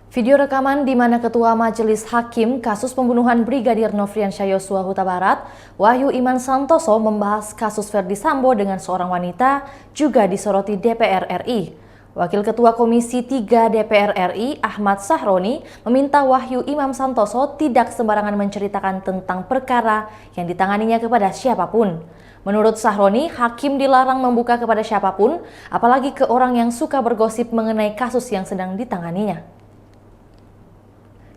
Video rekaman di mana Ketua Majelis Hakim kasus pembunuhan Brigadir Nofriansyah Yosua Huta Barat, Wahyu Iman Santoso membahas kasus Ferdy Sambo dengan seorang wanita juga disoroti DPR RI. Wakil Ketua Komisi 3 DPR RI, Ahmad Sahroni, meminta Wahyu Imam Santoso tidak sembarangan menceritakan tentang perkara yang ditanganinya kepada siapapun. Menurut Sahroni, hakim dilarang membuka kepada siapapun, apalagi ke orang yang suka bergosip mengenai kasus yang sedang ditanganinya.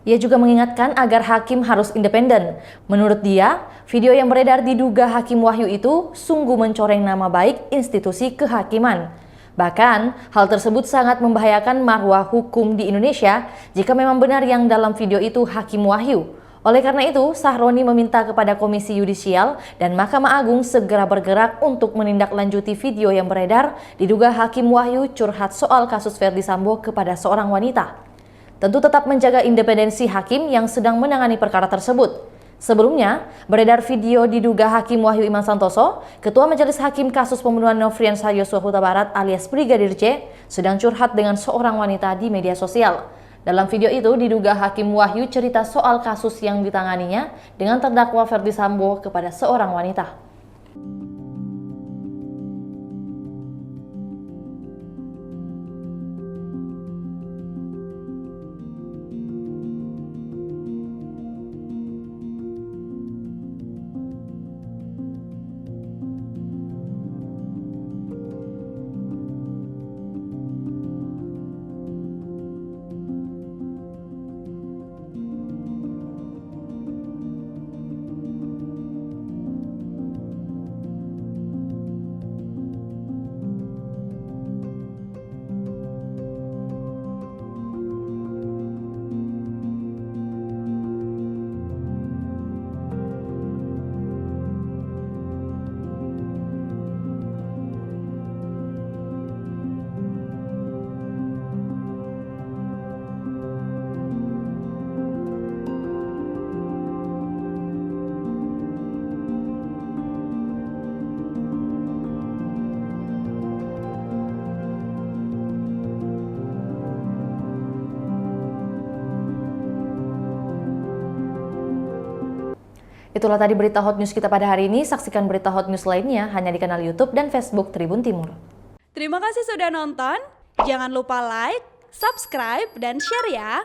Ia juga mengingatkan agar hakim harus independen. Menurut dia, video yang beredar diduga Hakim Wahyu itu sungguh mencoreng nama baik institusi kehakiman. Bahkan, hal tersebut sangat membahayakan marwah hukum di Indonesia jika memang benar yang dalam video itu Hakim Wahyu. Oleh karena itu, Sahroni meminta kepada Komisi Yudisial dan Mahkamah Agung segera bergerak untuk menindaklanjuti video yang beredar diduga Hakim Wahyu curhat soal kasus Ferdy Sambo kepada seorang wanita. Tentu tetap menjaga independensi hakim yang sedang menangani perkara tersebut. Sebelumnya, beredar video diduga Hakim Wahyu Iman Santoso, Ketua Majelis Hakim kasus pembunuhan Nofriansyah Yosua Huta Barat alias Brigadir J, sedang curhat dengan seorang wanita di media sosial. Dalam video itu diduga Hakim Wahyu cerita soal kasus yang ditanganinya dengan terdakwa Ferdy Sambo kepada seorang wanita. Itulah tadi berita hot news kita pada hari ini. Saksikan berita hot news lainnya hanya di kanal YouTube dan Facebook Tribun Timur. Terima kasih sudah nonton. Jangan lupa like, subscribe, dan share ya.